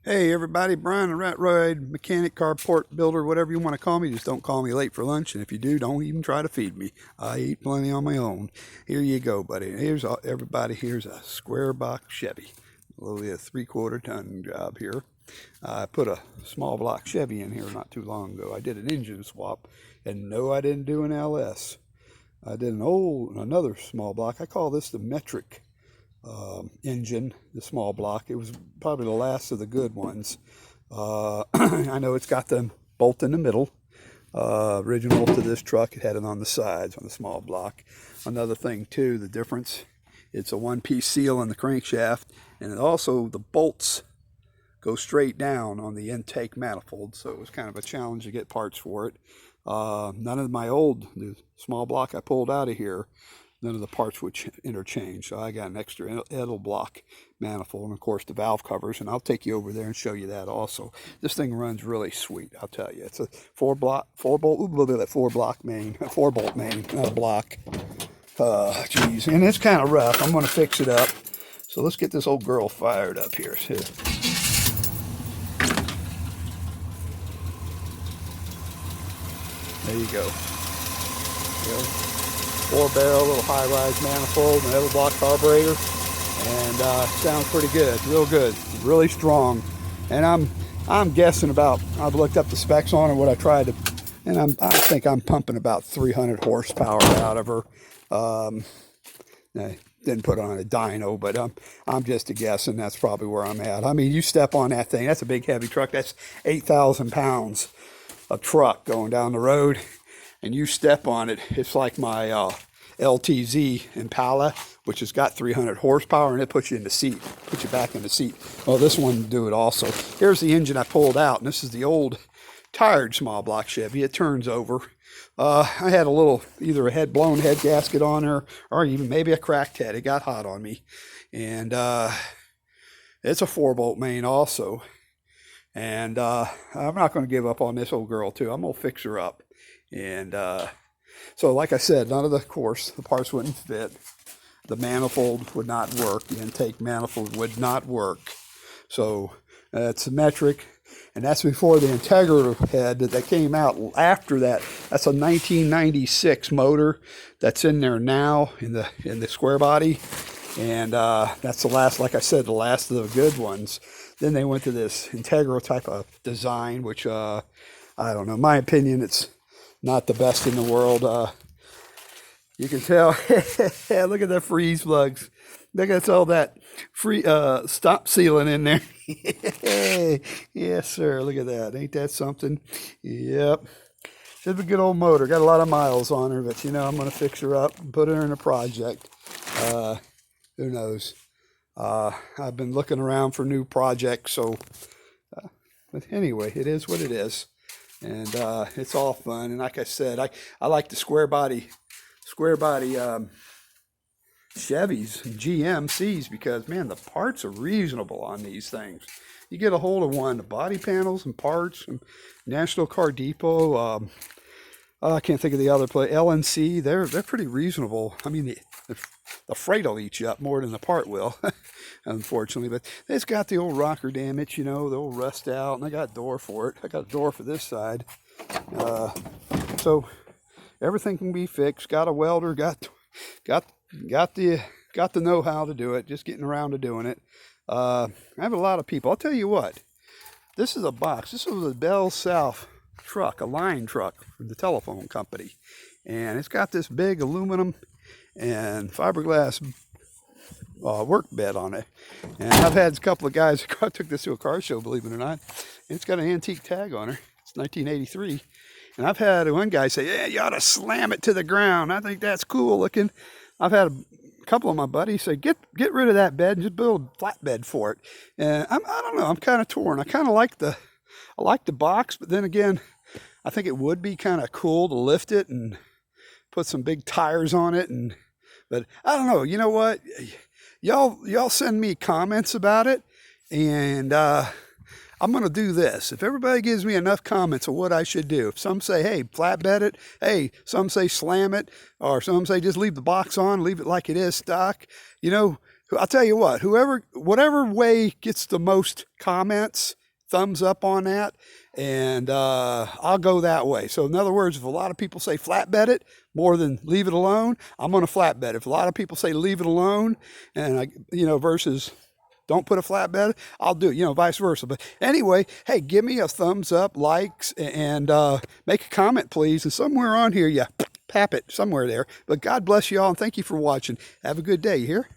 Hey everybody, Brian the Rat Ride mechanic, carport builder, whatever you want to call me. Just don't call me late for lunch, and if you do, don't even try to feed me. I eat plenty on my own. Here you go, buddy. Everybody. Here's a square box Chevy, literally a 3/4 ton job here. I put a small block Chevy in here not too long ago. I did an engine swap, and no, I didn't do an LS. I did another small block. I call this the metric engine, the small block. It was probably the last of the good ones. I know it's got the bolt in the middle. Original to this truck, it had it on the sides on the small block. Another thing too, the difference, it's a one-piece seal in the crankshaft, and it also, the bolts go straight down on the intake manifold, so it was kind of a challenge to get parts for it. None of the small block I pulled out of here, none of the parts would interchange. So I got an extra idle block manifold, and of course the valve covers, and I'll take you over there and show you that also. This thing runs really sweet, I'll tell you. It's a four bolt main, block. Geez, and it's kind of rough. I'm going to fix it up. So let's get this old girl fired up here. There you go. Four-barrel, little high-rise manifold, an idle block carburetor, and sounds pretty good, real good, really strong. And I'm guessing about, I've looked up the specs on it, what I tried to, and I think I'm pumping about 300 horsepower out of her. I didn't put on a dyno, but I'm just a guessing. That's probably where I'm at. I mean, you step on that thing, that's a big heavy truck. That's 8,000 pounds of truck going down the road, and you step on it, it's like my LTZ Impala, which has got 300 horsepower, and it puts you in the seat, puts you back in the seat. Well, this one will do it also. Here's the engine I pulled out, and this is the old tired small block Chevy. It turns over. I had a little, either a blown head gasket on her, or even maybe a cracked head. It got hot on me. And it's a 4-bolt main also. And I'm not going to give up on this old girl too. I'm going to fix her up. And so like I said, none of the parts wouldn't fit. The manifold would not work. The intake manifold would not work. So it's a metric. And that's before the Integra head that came out after that. That's a 1996 motor that's in there now in the square body. And that's the last, like I said, the last of the good ones. Then they went to this Integra type of design, which I don't know. In my opinion, it's not the best in the world. You can tell. Look at the freeze plugs. Look at all that free stop sealing in there. Yes, sir. Look at that. Ain't that something? Yep. She's a good old motor. Got a lot of miles on her, but I'm going to fix her up and put her in a project. Who knows? I've been looking around for new projects, so but anyway, it is what it is, and it's all fun. And like I said, I like the square body Chevys and GMCs because, man, the parts are reasonable on these things. You get a hold of one, the body panels and parts, and National Car Depot. I can't think of the other place. LNC, they're pretty reasonable. I mean, the freight will eat you up more than the part will, unfortunately. But it's got the old rocker damage, the old rust out, and I got a door for it. I got a door for this side. So everything can be fixed. Got a welder, got the know-how to do it, just getting around to doing it. I have a lot of people. I'll tell you what, this is a box. This was a Bell South truck, a line truck from the telephone company. And it's got this big aluminum and fiberglass work bed on it. And I've had a couple of guys who took this to a car show, believe it or not. It's got an antique tag on her. It's 1983. And I've had one guy say, yeah, you ought to slam it to the ground. I think that's cool looking. I've had a couple of my buddies say, get rid of that bed and just build a flat bed for it. And I don't know, I'm kind of torn. I kind of like the box, but then again, I think it would be kind of cool to lift it and put some big tires on it. But I don't know. You know what? Y'all send me comments about it, and I'm going to do this. If everybody gives me enough comments of what I should do, if some say, hey, flatbed it, hey, some say slam it, or some say just leave the box on, leave it like it is stock, I'll tell you what, whatever way gets the most comments, thumbs up on that, and I'll go that way. So in other words, if a lot of people say flatbed it more than leave it alone, I'm going to flatbed. If a lot of people say leave it alone, and versus don't put a flatbed, I'll do it, vice versa. But anyway, hey, give me a thumbs up, likes, and make a comment, please. And somewhere on here, pap it somewhere there. But God bless you all, and thank you for watching. Have a good day, you hear?